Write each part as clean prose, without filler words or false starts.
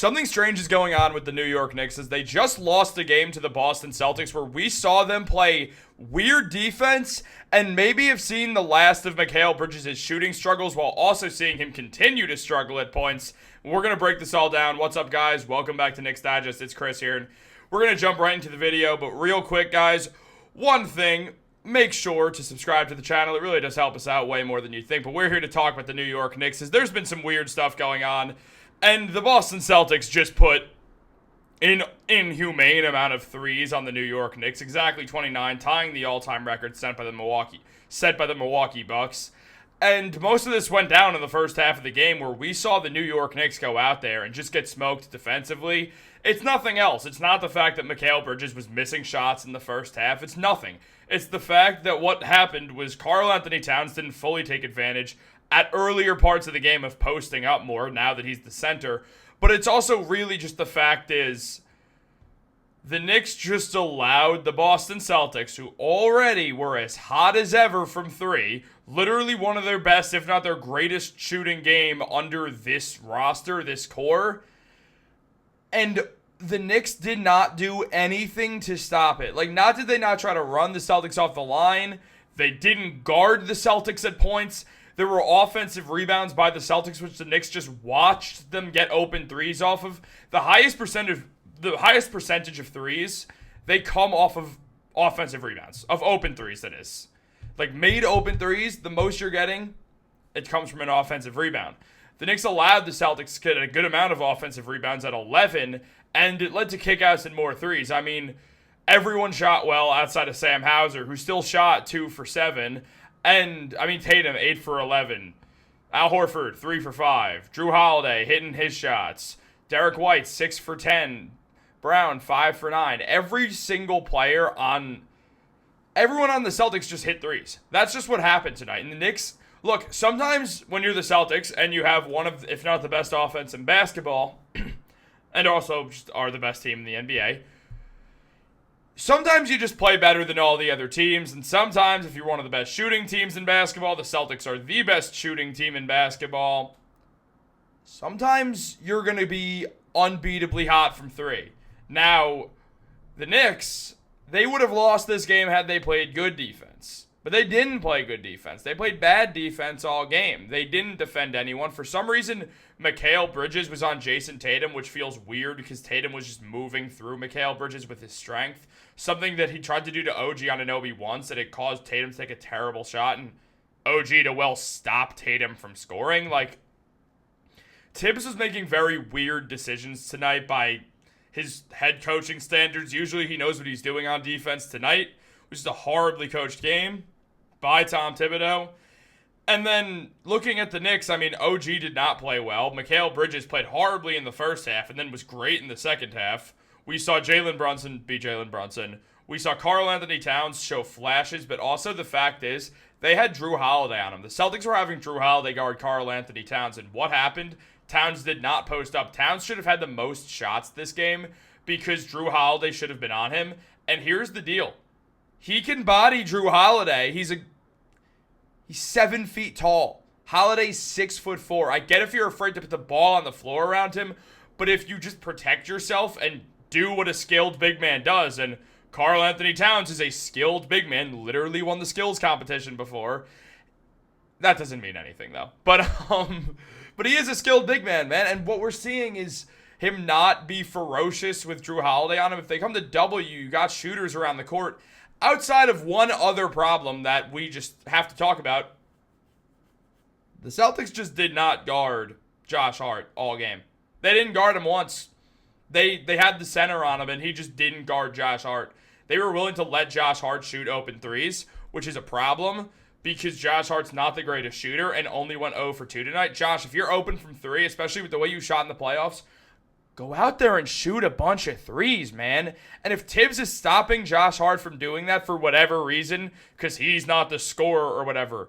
Something strange is going on with the New York Knicks as they just lost a game to the Boston Celtics where we saw them play weird defense and maybe have seen the last of Mikal Bridges' shooting struggles while also seeing him continue to struggle at points. We're going to break this all down. What's up, guys? Welcome back to Knicks Digest. It's Chris here, and we're going to jump right into the video. But real quick, guys, one thing, make sure to subscribe to the channel. It really does help us out way more than you think. But we're here to talk about the New York Knicks as there's been some weird stuff going on. And the Boston Celtics just put an inhumane amount of threes on the New York Knicks, exactly 29, tying the all-time record set by the Milwaukee Bucks. And most of this went down in the first half of the game where we saw the New York Knicks go out there and just get smoked defensively. It's nothing else. It's not the fact that Mikal Bridges was missing shots in the first half. It's nothing. It's the fact that what happened was Karl-Anthony Towns didn't fully take advantage at earlier parts of the game of posting up more now that he's the center. But it's also really just the fact is the Knicks just allowed the Boston Celtics, who already were as hot as ever from three, literally one of their best, if not their greatest shooting game under this roster, this core. And the Knicks did not do anything to stop it. Like, not did they not try to run the Celtics off the line. They didn't guard the Celtics at points. There were offensive rebounds by the Celtics, which the Knicks just watched them get open threes off of. The highest percentage of threes, they come off of offensive rebounds, of open threes, that is. Like, made open threes, the most you're getting, it comes from an offensive rebound. The Knicks allowed the Celtics to get a good amount of offensive rebounds at 11, and it led to kickouts and more threes. I mean, everyone shot well outside of Sam Hauser, who still shot 2 for 7. And, I mean, Tatum, 8 for 11. Al Horford, 3 for 5. Drew Holiday, hitting his shots. Derek White, 6 for 10. Brown, 5 for 9. Every single player everyone on the Celtics just hit threes. That's just what happened tonight. And the Knicks, look, sometimes when you're the Celtics and you have one of, if not the best offense in basketball, and also just are the best team in the NBA, sometimes you just play better than all the other teams, and sometimes if you're one of the best shooting teams in basketball, the Celtics are the best shooting team in basketball, sometimes you're going to be unbeatably hot from three. Now, the Knicks, they would have lost this game had they played good defense, but they didn't play good defense. They played bad defense all game. They didn't defend anyone. For some reason, Mikal Bridges was on Jason Tatum, which feels weird because Tatum was just moving through Mikal Bridges with his strength. Something that he tried to do to OG Anunoby once, and it caused Tatum to take a terrible shot, and OG to stop Tatum from scoring. Like, Tibbs was making very weird decisions tonight by his head coaching standards. Usually he knows what he's doing on defense. Tonight was just a horribly coached game by Tom Thibodeau. And then looking at the Knicks, I mean, OG did not play well. Mikal Bridges played horribly in the first half and then was great in the second half. We saw Jalen Brunson be Jalen Brunson. We saw Karl-Anthony Towns show flashes, but also the fact is they had Drew Holiday on him. The Celtics were having Drew Holiday guard Karl-Anthony Towns, and what happened? Towns did not post up. Towns should have had the most shots this game because Drew Holiday should have been on him. And here's the deal. He can body Drew Holiday. He's 7 feet tall. Holiday's 6'4". I get if you're afraid to put the ball on the floor around him, but if you just protect yourself and do what a skilled big man does, and Karl-Anthony Towns is a skilled big man, literally won the skills competition before. That doesn't mean anything, though. But he is a skilled big man, and what we're seeing is him not be ferocious with Drew Holiday on him. If they come to W, you got shooters around the court. Outside of one other problem that we just have to talk about, the Celtics just did not guard Josh Hart all game. They didn't guard him once. They had the center on him, and he just didn't guard Josh Hart. They were willing to let Josh Hart shoot open threes, which is a problem because Josh Hart's not the greatest shooter and only went 0 for 2 tonight. Josh, if you're open from three, especially with the way you shot in the playoffs, go out there and shoot a bunch of threes, man. And if Tibbs is stopping Josh Hart from doing that for whatever reason, because he's not the scorer or whatever,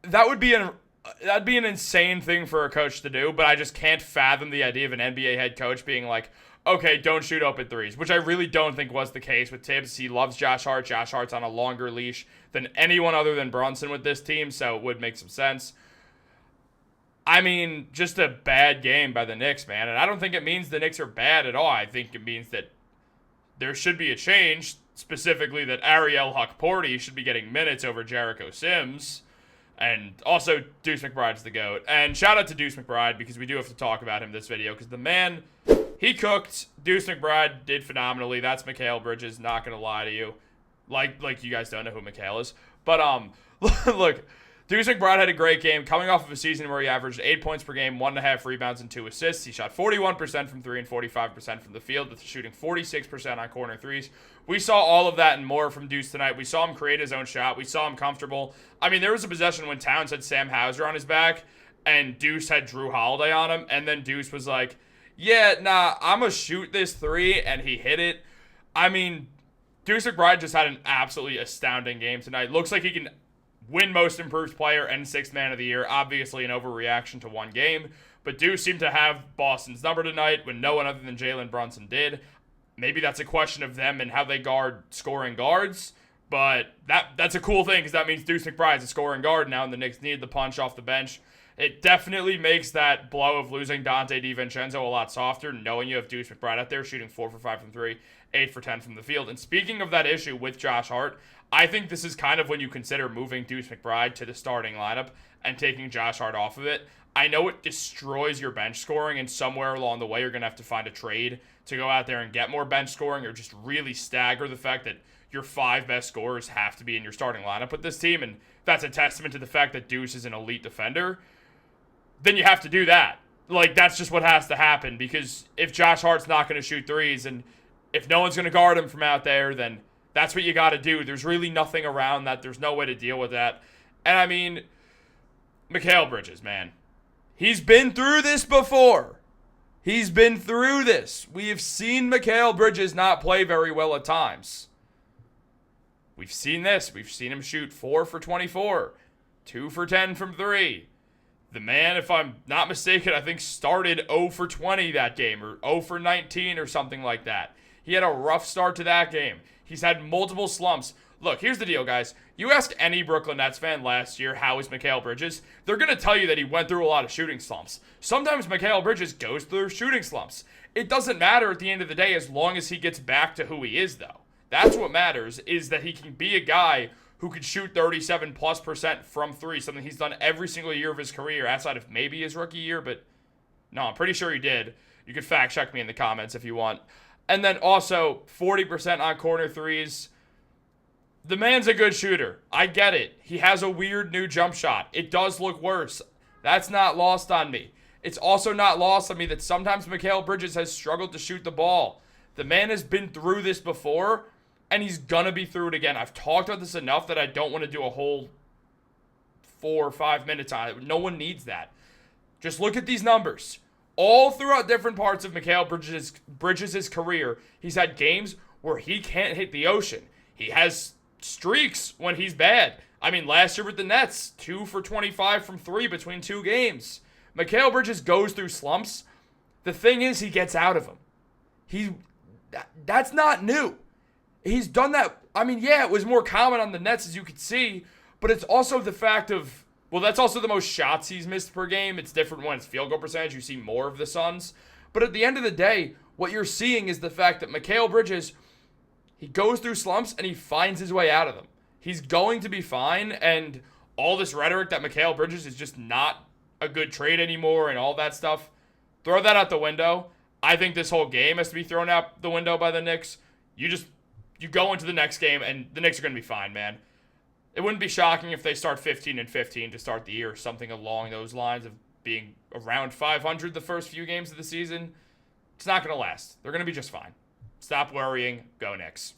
that'd be an insane thing for a coach to do, but I just can't fathom the idea of an NBA head coach being like, okay, don't shoot open threes, which I really don't think was the case with Tibbs. He loves Josh Hart. Josh Hart's on a longer leash than anyone other than Brunson with this team, so it would make some sense. I mean, just a bad game by the Knicks, man. And I don't think it means the Knicks are bad at all. I think it means that there should be a change, specifically that Ariel Hukporti should be getting minutes over Jericho Sims. And also, Deuce McBride's the GOAT. And shout out to Deuce McBride, because we do have to talk about him this video, because the man, he cooked. Deuce McBride did phenomenally. That's Mikal Bridges, not going to lie to you. Like you guys don't know who Mikal is. But, look, Deuce McBride had a great game, coming off of a season where he averaged 8 points per game, 1.5 rebounds, and 2 assists. He shot 41% from 3 and 45% from the field, with shooting 46% on corner threes. We saw all of that and more from Deuce tonight. We saw him create his own shot. We saw him comfortable. I mean, there was a possession when Towns had Sam Hauser on his back, and Deuce had Drew Holiday on him, and then Deuce was like, yeah, nah, I'm going to shoot this three, and he hit it. I mean, Deuce McBride just had an absolutely astounding game tonight. Looks like he can win Most Improved Player and Sixth Man of the Year. Obviously an overreaction to one game, but Deuce seemed to have Boston's number tonight when no one other than Jalen Brunson did. Maybe that's a question of them and how they guard scoring guards, but that's a cool thing, because that means Deuce McBride's a scoring guard now, and the Knicks need the punch off the bench. It definitely makes that blow of losing Dante DiVincenzo a lot softer, knowing you have Deuce McBride out there shooting 4 for 5 from 3, 8 for 10 from the field. And speaking of that issue with Josh Hart, I think this is kind of when you consider moving Deuce McBride to the starting lineup and taking Josh Hart off of it. I know it destroys your bench scoring, and somewhere along the way you're going to have to find a trade to go out there and get more bench scoring, or just really stagger the fact that your 5 best scorers have to be in your starting lineup with this team, and that's a testament to the fact that Deuce is an elite defender. Then you have to do that. Like, that's just what has to happen, because if Josh Hart's not going to shoot threes, and if no one's going to guard him from out there, then that's what you got to do. There's really nothing around that. There's no way to deal with that. And I mean, Mikal Bridges, man. He's been through this before. He's been through this. We have seen Mikal Bridges not play very well at times. We've seen this. We've seen him shoot 4 for 24, 2 for 10 from 3. The man, if I'm not mistaken, I think started 0 for 20 that game, or 0 for 19 or something like that. He had a rough start to that game. He's had multiple slumps. Look, here's the deal, guys. You ask any Brooklyn Nets fan last year, how is Mikal Bridges? They're going to tell you that he went through a lot of shooting slumps. Sometimes Mikal Bridges goes through shooting slumps. It doesn't matter at the end of the day as long as he gets back to who he is, though. That's what matters, is that he can be a guy who could shoot 37+% from 3, something he's done every single year of his career, outside of maybe his rookie year, but no, I'm pretty sure he did. You could fact check me in the comments if you want. And then also 40% on corner threes. The man's a good shooter. I get it. He has a weird new jump shot. It does look worse. That's not lost on me. It's also not lost on me that sometimes Mikal Bridges has struggled to shoot the ball. The man has been through this before, and he's going to be through it again. I've talked about this enough that I don't want to do a whole 4 or 5 minutes on it. No one needs that. Just look at these numbers. All throughout different parts of Mikal Bridges' career, he's had games where he can't hit the ocean. He has streaks when he's bad. I mean, last year with the Nets, 2 for 25 from 3 between 2 games. Mikal Bridges goes through slumps. The thing is, he gets out of them. That's not new. He's done that. I mean, yeah, it was more common on the Nets, as you could see, but it's also the fact of, well, that's also the most shots he's missed per game. It's different when it's field goal percentage. You see more of the Suns. But at the end of the day, what you're seeing is the fact that Mikal Bridges, he goes through slumps and he finds his way out of them. He's going to be fine, and all this rhetoric that Mikal Bridges is just not a good trade anymore and all that stuff, throw that out the window. I think this whole game has to be thrown out the window by the Knicks. You go into the next game, and the Knicks are going to be fine, man. It wouldn't be shocking if they start 15-15 to start the year, or something along those lines of being around 500 the first few games of the season. It's not going to last. They're going to be just fine. Stop worrying. Go Knicks.